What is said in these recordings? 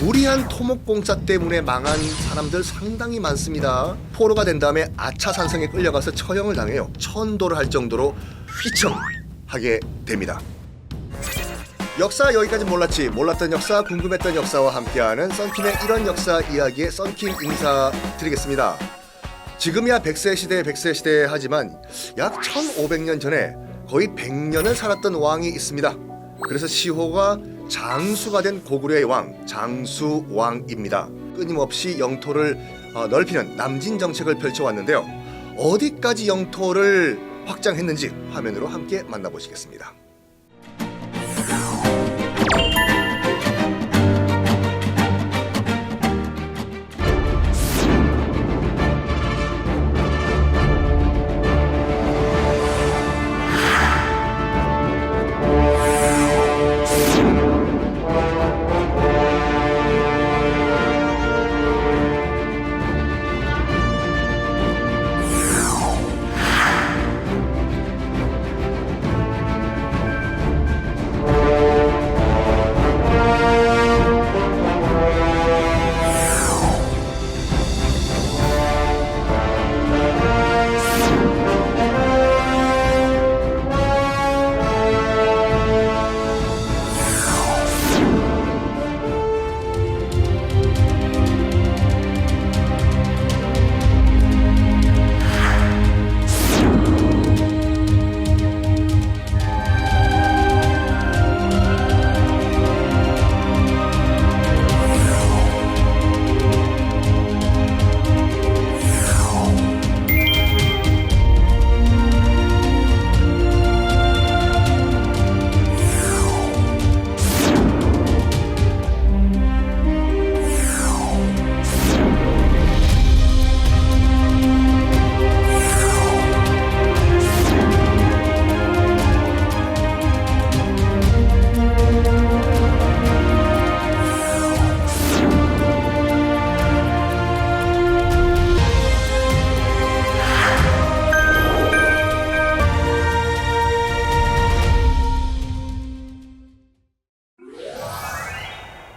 무리한 토목공사 때문에 망한 사람들 상당히 많습니다. 포로가 된 다음에 아차산성에 끌려가서 처형을 당해요. 천도를 할 정도로 휘청하게 됩니다. 역사 여기까지 몰랐던 역사, 궁금했던 역사와 함께하는 썬킴의 이런 역사 이야기에 썬킴 인사드리겠습니다. 지금이야 100세 시대 하지만 약 1500년 전에 거의 100년을 살았던 왕이 있습니다. 그래서 시호가 장수가 된 고구려의 왕, 장수왕입니다. 끊임없이 영토를 넓히는 남진 정책을 펼쳐왔는데요. 어디까지 영토를 확장했는지 화면으로 함께 만나보시겠습니다.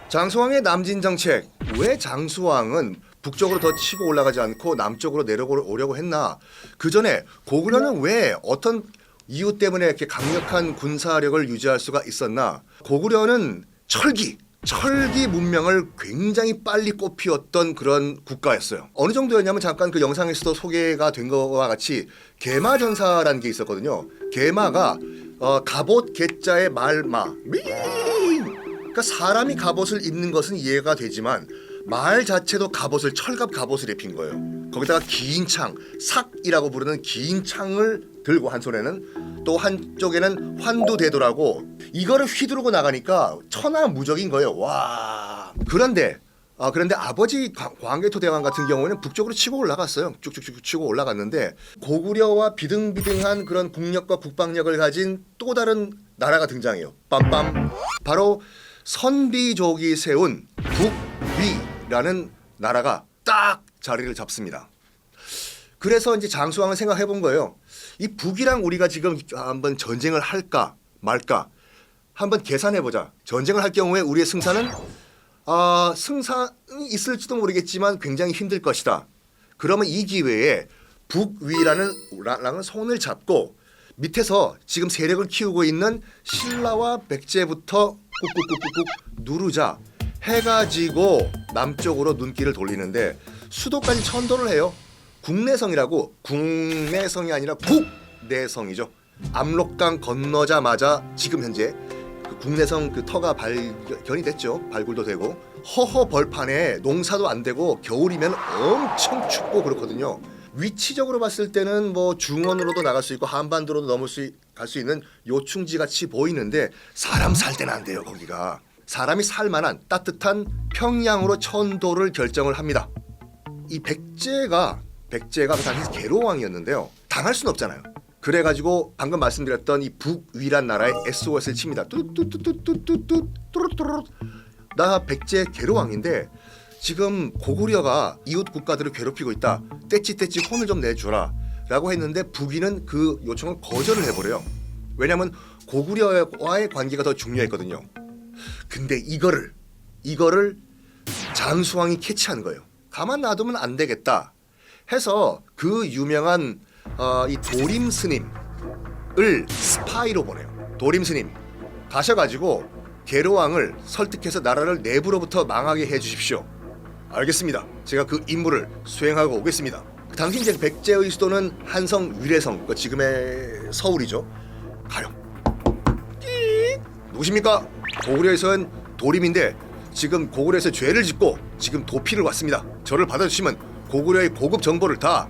장수왕의 남진 정책. 왜 장수왕은 북쪽으로 더 치고 올라가지 않고 남쪽으로 내려오려고 했나? 그 전에 고구려는 왜 어떤 이유 때문에 이렇게 강력한 군사력을 유지할 수가 있었나? 고구려는 철기 문명을 굉장히 빨리 꽃피웠던 그런 국가였어요. 어느 정도였냐면 잠깐 그 영상에서도 소개가 된 것과 같이 계마전사라는 게 있었거든요. 계마가 갑옷 개자의 말마. 그러니까 사람이 갑옷을 입는 것은 이해가 되지만 말 자체도 철갑 갑옷을 입힌 거예요. 거기다가 긴 창, 삭이라고 부르는 긴 창을 들고 한 손에는 또 한쪽에는 환두대도라고 이거를 휘두르고 나가니까 천하무적인 거예요. 와. 그런데 아버지 광개토대왕 같은 경우에는 북쪽으로 치고 올라갔어요. 쭉쭉쭉 치고 올라갔는데 고구려와 비등비등한 그런 국력과 국방력을 가진 또 다른 나라가 등장해요. 빰빰. 바로 선비족이 세운 북위라는 나라가 딱 자리를 잡습니다. 그래서 이제 장수왕은 생각해 본 거예요. 이 북이랑 우리가 지금 한번 전쟁을 할까 말까 한번 계산해 보자. 전쟁을 할 경우에 우리의 승산은 승산이 있을지도 모르겠지만 굉장히 힘들 것이다. 그러면 이 기회에 북위라는 손을 잡고 밑에서 지금 세력을 키우고 있는 신라와 백제부터 꾹꾹꾹꾹 누르자 해가지고 남쪽으로 눈길을 돌리는데 수도까지 천도를 해요. 국내성이라고. 국내성이 아니라 국내성이죠. 압록강 건너자마자 지금 현재 그 국내성 그 터가 발견이 됐죠. 발굴도 되고 허허 벌판에 농사도 안 되고 겨울이면 엄청 춥고 그렇거든요. 위치적으로 봤을 때는 뭐 중원으로도 나갈 수 있고 한반도로도 갈 수 있는 요충지 같이 보이는데 사람 살 때는 안 돼요. 거기가 사람이 살 만한 따뜻한 평양으로 천도를 결정을 합니다. 이 백제가 그 당시 계로왕이었는데요. 당할 수는 없잖아요. 그래가지고 방금 말씀드렸던 이 북위란 나라에 SOS를 칩니다. 뚜뚜뚜뚜뚜뚜 뚜루뚜루. 나 백제 계로왕인데 지금 고구려가 이웃 국가들을 괴롭히고 있다. 떼찌떼찌 혼을 좀 내주라 라고 했는데 북위는 그 요청을 거절을 해버려요. 왜냐하면 고구려와의 관계가 더 중요했거든요. 근데 이거를 장수왕이 캐치한 거예요. 가만 놔두면 안 되겠다 해서 그 유명한 이 도림 스님을 스파이로 보내요. 도림 스님 가셔가지고 계로왕을 설득해서 나라를 내부로부터 망하게 해주십시오. 알겠습니다. 제가 그 임무를 수행하고 오겠습니다. 당시 이제 백제의 수도는 한성 위례성, 지금의 서울이죠. 가요. 누구십니까? 고구려에서는 도림인데 지금 고구려에서 죄를 짓고 지금 도피를 왔습니다. 저를 받아주시면 고구려의 고급 정보를 다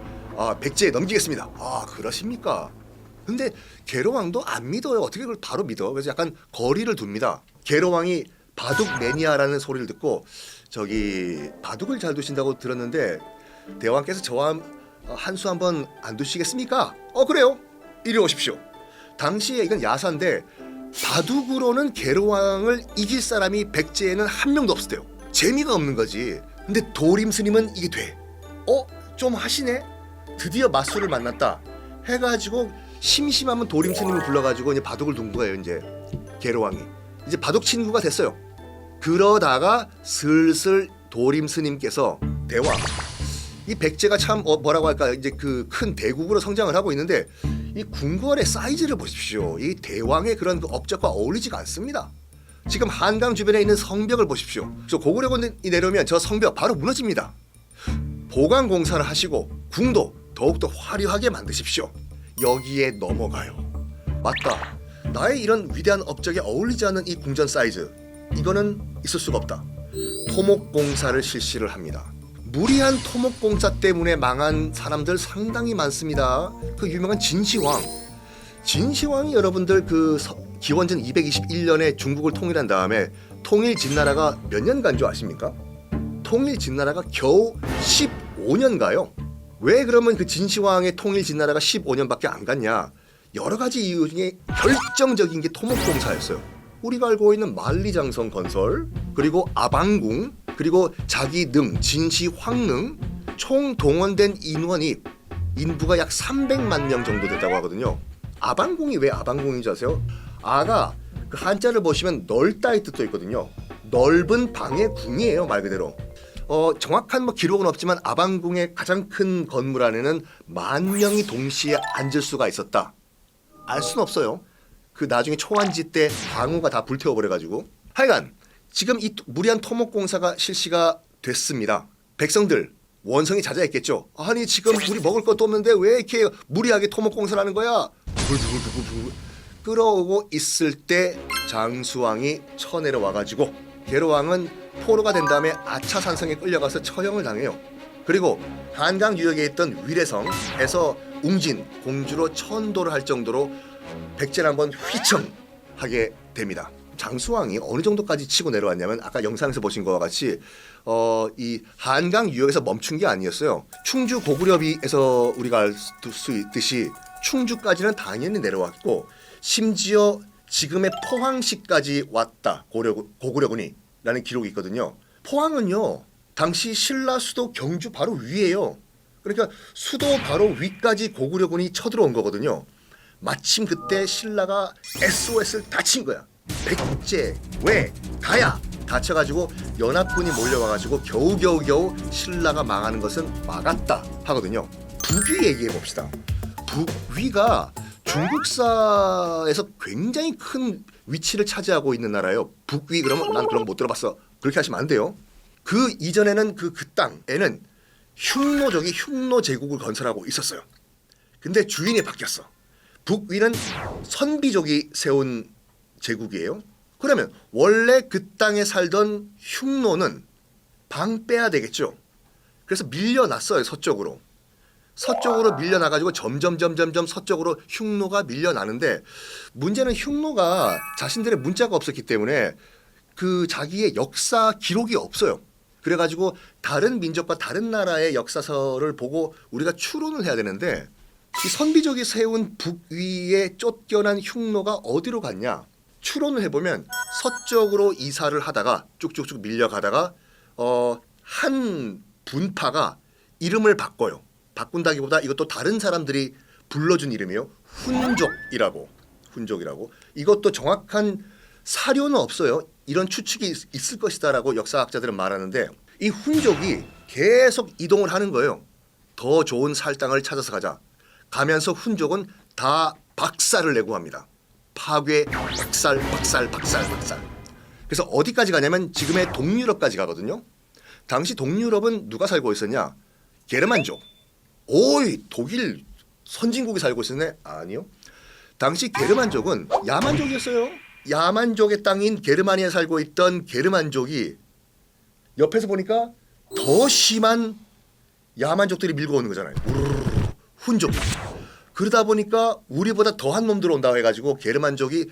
백제에 넘기겠습니다. 아, 그러십니까? 근데 계로왕도 안 믿어요. 어떻게 그걸 바로 믿어? 그래서 약간 거리를 둡니다. 계로왕이 바둑 매니아라는 소리를 듣고 저기 바둑을 잘 두신다고 들었는데 대왕께서 저와 한수 한번 안 두시겠습니까? 그래요. 이리 오십시오. 당시에 이건 야사인데 바둑으로는 계로왕을 이길 사람이 백제에는 한 명도 없었대요. 재미가 없는 거지. 근데 도림 스님은 이게 돼. 좀 하시네. 드디어 맞수를 만났다 해가지고 심심하면 도림 스님을 불러가지고 이제 바둑을 둔 거예요. 이제 계로왕이 이제 바둑 친구가 됐어요. 그러다가 슬슬 도림 스님께서 대왕, 이 백제가 참 뭐라고 할까, 이제 그 큰 대국으로 성장을 하고 있는데 이 궁궐의 사이즈를 보십시오. 이 대왕의 그런 그 업적과 어울리지가 않습니다. 지금 한강 주변에 있는 성벽을 보십시오. 저 고구려군이 내려오면 저 성벽 바로 무너집니다. 보강 공사를 하시고 궁도 더욱더 화려하게 만드십시오. 여기에 넘어가요. 맞다. 나의 이런 위대한 업적에 어울리지 않는 이 궁전 사이즈, 이거는 있을 수가 없다. 토목공사를 실시를 합니다. 무리한 토목공사 때문에 망한 사람들 상당히 많습니다. 그 유명한 진시황. 진시황이 여러분들 그 기원전 221년에 중국을 통일한 다음에 통일 진나라가 몇 년 간 줄 아십니까? 통일 진나라가 겨우 15년 가요. 왜 그러면 그 진시황의 통일 진나라가 15년밖에 안 갔냐? 여러 가지 이유 중에 결정적인 게 토목공사였어요. 우리가 알고 있는 만리장성 건설, 그리고 아방궁, 그리고 자기 능, 진시 황릉, 총 동원된 인부가 약 300만 명 정도 됐다고 하거든요. 아방궁이 왜 아방궁인지 아세요? 아가 그 한자를 보시면 넓다의 뜻도 있거든요. 넓은 방의 궁이에요, 말 그대로. 정확한 기록은 없지만 아방궁의 가장 큰 건물 안에는 10,000명이 동시에 앉을 수가 있었다. 알 수는 없어요. 그 나중에 초안지 때 방어가 다 불태워버려가지고. 하여간 지금 이 무리한 토목공사가 실시가 됐습니다. 백성들 원성이 자자했겠죠. 아니 지금 우리 먹을 것도 없는데 왜 이렇게 무리하게 토목공사를 하는 거야? 끌어오고 있을 때 장수왕이 쳐내려 와가지고 계로왕은 포로가 된 다음에 아차산성에 끌려가서 처형을 당해요. 그리고 한강 유역에 있던 위례성에서 웅진 공주로 천도를 할 정도로 백제를 한번 휘청하게 됩니다. 장수왕이 어느 정도까지 치고 내려왔냐면 아까 영상에서 보신 것과 같이 이 한강 유역에서 멈춘 게 아니었어요. 충주 고구려비에서 우리가 알 수 있듯이 충주까지는 당연히 내려왔고 심지어 지금의 포항시까지 왔다. 고구려군이 라는 기록이 있거든요. 포항은요 당시 신라 수도 경주 바로 위에요. 그러니까 수도 바로 위까지 고구려군이 쳐들어온 거거든요. 마침 그때 신라가 SOS를 다 친 거야. 백제, 왜, 가야 다쳐가지고 연합군이 몰려와가지고 겨우 신라가 망하는 것은 막았다 하거든요. 북위 얘기해 봅시다. 북위가 중국사에서 굉장히 큰 위치를 차지하고 있는 나라예요. 북위 그러면 난 그런 거 못 들어봤어. 그렇게 하시면 안 돼요. 그 이전에는 그 땅에는 흉노족이 흉노 제국을 건설하고 있었어요. 근데 주인이 바뀌었어. 북위는 선비족이 세운 제국이에요. 그러면 원래 그 땅에 살던 흉노는 방 빼야 되겠죠. 그래서 밀려났어요. 서쪽으로 밀려나가지고 점점 서쪽으로 흉노가 밀려나는데 문제는 흉노가 자신들의 문자가 없었기 때문에 그 자기의 역사 기록이 없어요. 그래가지고 다른 민족과 다른 나라의 역사서를 보고 우리가 추론을 해야 되는데 이 선비족이 세운 북위에 쫓겨난 흉노가 어디로 갔냐? 추론을 해보면 서쪽으로 이사를 하다가 쭉쭉쭉 밀려가다가 한 분파가 이름을 바꿔요. 바꾼다기보다 이것도 다른 사람들이 불러준 이름이에요. 훈족이라고. 이것도 정확한 사료는 없어요. 이런 추측이 있을 것이다라고 역사학자들은 말하는데 이 훈족이 계속 이동을 하는 거예요. 더 좋은 살 땅을 찾아서 가자. 가면서 훈족은 다 박살을 내고 합니다. 파괴, 박살. 그래서 어디까지 가냐면 지금의 동유럽까지 가거든요. 당시 동유럽은 누가 살고 있었냐? 게르만족. 오이, 독일 선진국이 살고 있었네? 아니요. 당시 게르만족은 야만족이었어요. 야만족의 땅인 게르마니아에 살고 있던 게르만족이 옆에서 보니까 더 심한 야만족들이 밀고 오는 거잖아요. 우르르르, 훈족. 그러다 보니까 우리보다 더한 놈들 온다 해가지고 게르만족이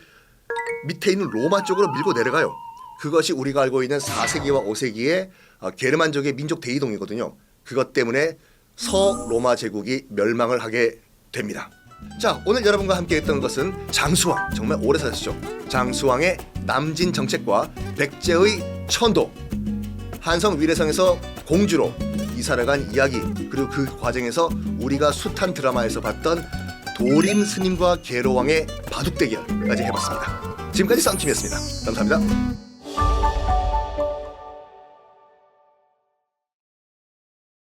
밑에 있는 로마 쪽으로 밀고 내려가요. 그것이 우리가 알고 있는 4세기와 5세기의 게르만족의 민족 대이동이거든요. 그것 때문에 서로마 제국이 멸망을 하게 됩니다. 자, 오늘 여러분과 함께 했던 것은 장수왕, 정말 오래 사셨죠. 장수왕의 남진 정책과 백제의 천도, 한성 위례성에서 공주로 이사를 간 이야기, 그리고 그 과정에서 우리가 숱한 드라마에서 봤던 도림 스님과 계로왕의 바둑 대결까지 해봤습니다. 지금까지 썬킴이었습니다. 감사합니다.